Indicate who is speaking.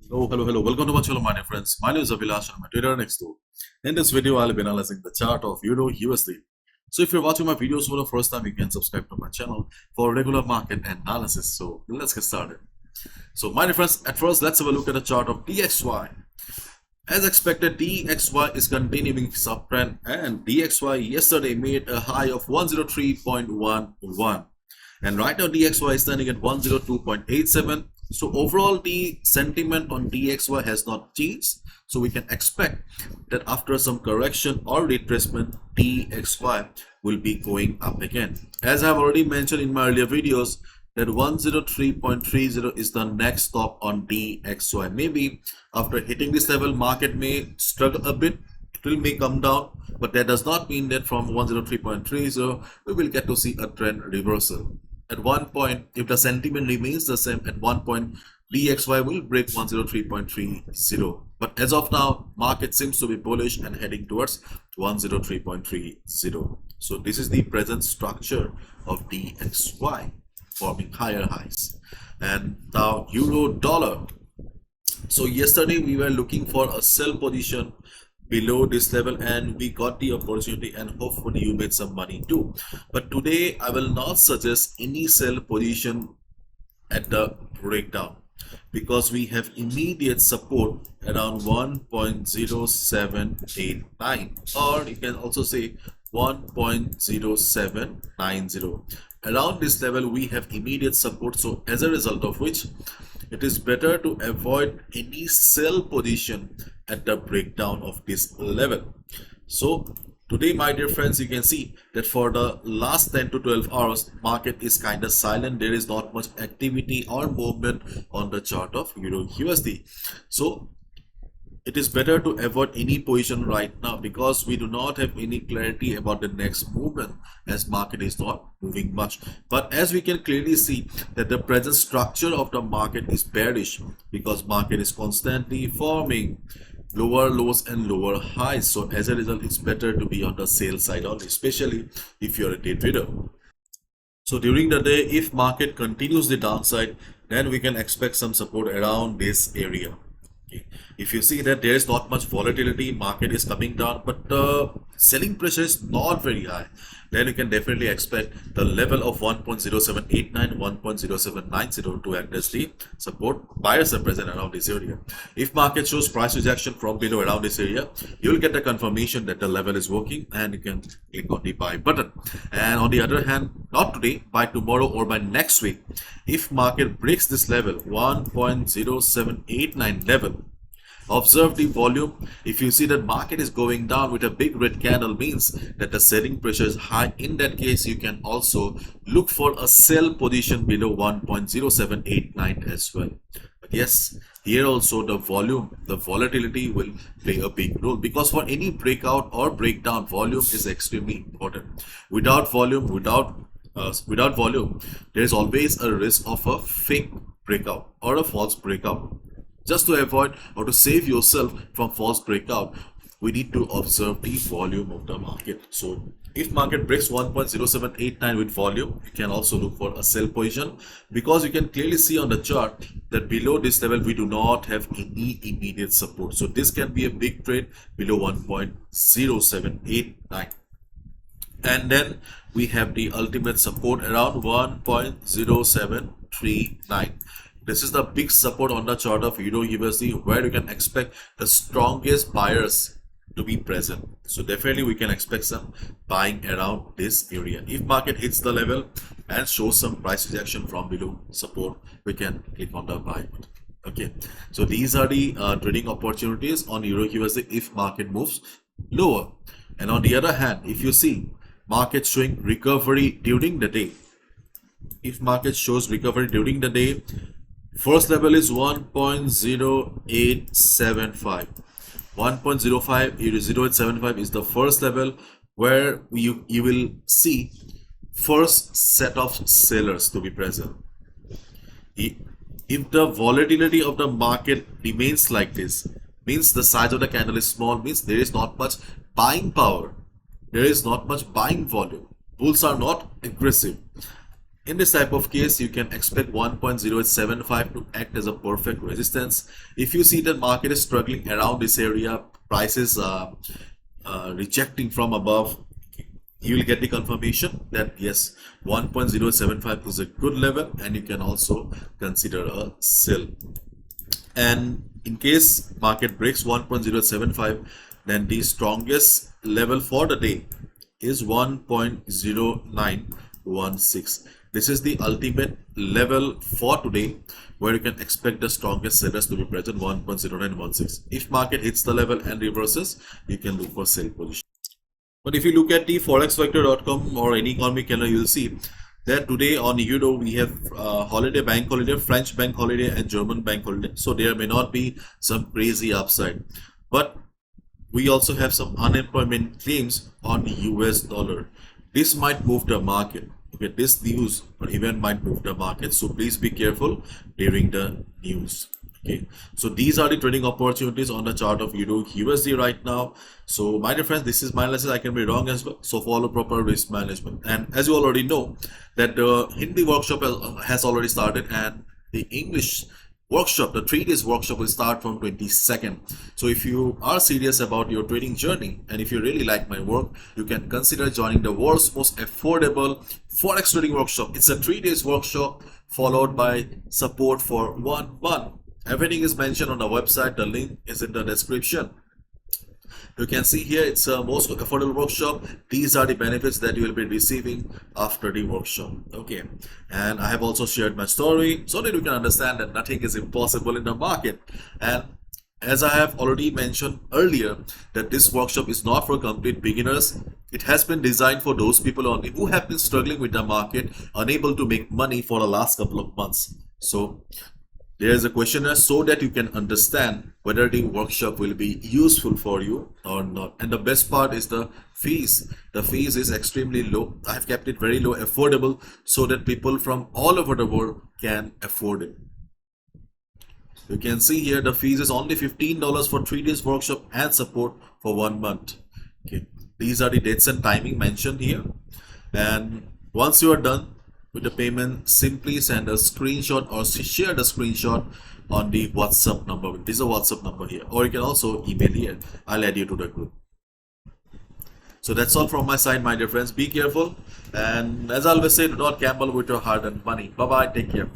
Speaker 1: Hello. Welcome to my channel, my dear friends. My name is Abhilash and I'm a trader next door. In this video, I'll be analyzing the chart of Euro USD. So if you're watching my videos for the first time, you can subscribe to my channel for regular market analysis. So let's get started. So my dear friends, at first, let's have a look at the chart of DXY. As expected, DXY is continuing subtrend and DXY yesterday made a high of 103.11. And right now DXY is standing at 102.87. So overall the sentiment on DXY has not changed. So we can expect that after some correction or retracement, DXY will be going up again. As I have already mentioned in my earlier videos, that 103.30 is the next stop on DXY. Maybe after hitting this level, market may struggle a bit. It may come down, but that does not mean that from 103.30 we will get to see a trend reversal. At one point, if the sentiment remains the same, at one point DXY will break 103.30. But as of now, market seems to be bullish and heading towards 103.30. So this is the present structure of DXY, forming higher highs. And now euro dollar. So yesterday we were looking for a sell position below this level and we got the opportunity, and hopefully you made some money too. But today I will not suggest any sell position at the breakdown because we have immediate support around 1.0789, or you can also say 1.0790. Around this level we have immediate support, so as a result of which it is better to avoid any sell position at the breakdown of this level. So today, my dear friends, you can see that for the last 10 to 12 hours, market is kind of silent. There is not much activity or movement on the chart of Euro USD. So it is better to avoid any position right now because we do not have any clarity about the next movement, as market is not moving much. But as we can clearly see that the present structure of the market is bearish because market is constantly forming lower lows and lower highs. So as a result, it's better to be on the sale side only, especially if you're a day trader. So during the day, if market continues the downside, then we can expect some support around this area. Okay. If you see that there is not much volatility, market is coming down, but the selling pressure is not very high, then you can definitely expect the level of 1.0789, 1.0790 to act as the support. Buyers are present around this area. If market shows price rejection from below around this area, you will get the confirmation that the level is working and you can click on the buy button. And on the other hand, not today, by tomorrow or by next week, if market breaks this level 1.0789 level, observe the volume. If you see that market is going down with a big red candle, means that the selling pressure is high. In that case, you can also look for a sell position below 1.0789 as well. But yes, here also the volume, the volatility will play a big role, because for any breakout or breakdown, volume is extremely important. Without volume, there is always a risk of a fake breakout or a false breakout. Just to avoid or to save yourself from false breakout, we need to observe the volume of the market. So if market breaks 1.0789 with volume, you can also look for a sell position, because you can clearly see on the chart that below this level we do not have any immediate support. So this can be a big trade below 1.0789. And then we have the ultimate support around 1.0739. This is the big support on the chart of Euro USD, where you can expect the strongest buyers to be present. So definitely we can expect some buying around this area. If market hits the level and shows some price rejection from below support, we can click on the buy button. Okay, so these are the trading opportunities on Euro USD if market moves lower. And on the other hand, if you see market showing recovery during the day, if market shows recovery during the day, first level is 1.0875. 1.0875 is the first level where you will see first set of sellers to be present. If the volatility of the market remains like this, means the size of the candle is small, means there is not much buying power, there is not much buying volume, bulls are not aggressive. In this type of case, you can expect 1.0875 to act as a perfect resistance. If you see that market is struggling around this area, prices rejecting from above, you will get the confirmation that yes, 1.075 is a good level, and you can also consider a sell. And in case market breaks 1.075, then the strongest level for the day is 1.0916. This is the ultimate level for today, where you can expect the strongest sellers to be present, 1.0916. If market hits the level and reverses, you can look for sell position. But if you look at the forexvector.com or any economic calendar, you'll see that today on Euro we have holiday, bank holiday, French bank holiday, and German bank holiday. So there may not be some crazy upside, but we also have some unemployment claims on the US dollar. This might move the market. Okay, this news or event might move the market. So please be careful during the news. Okay, so these are the trading opportunities on the chart of Euro USD right now. So my dear friends, this is my analysis. I can be wrong as well, so follow proper risk management. And as you already know that the Hindi workshop has already started, and the English workshop, the 3 days workshop, will start from 22nd. So if you are serious about your trading journey, and if you really like my work, you can consider joining the world's most affordable Forex trading workshop. It's a 3 days workshop followed by support for 1 month. Everything is mentioned on the website. The link is in the description. You can see here it's a most affordable workshop. These are the benefits that you will be receiving after the workshop. Okay, and I have also shared my story so that you can understand that nothing is impossible in the market. And as I have already mentioned earlier, that this workshop is not for complete beginners. It has been designed for those people only who have been struggling with the market, unable to make money for the last couple of months. So there is a questionnaire so that you can understand whether the workshop will be useful for you or not. And the best part is the fees. The fees is extremely low. I have kept it very low, affordable, so that people from all over the world can afford it. You can see here the fees is only $15 for 3 days workshop and support for 1 month. Okay, these are the dates and timing mentioned here. And once you are done with the payment, simply send a screenshot or share the screenshot on the WhatsApp number. This is a WhatsApp number here, or you can also email here. I'll add you to the group. So that's all from my side, my dear friends. Be careful, and as I always say, do not gamble with your hard-earned money. Bye bye, take care.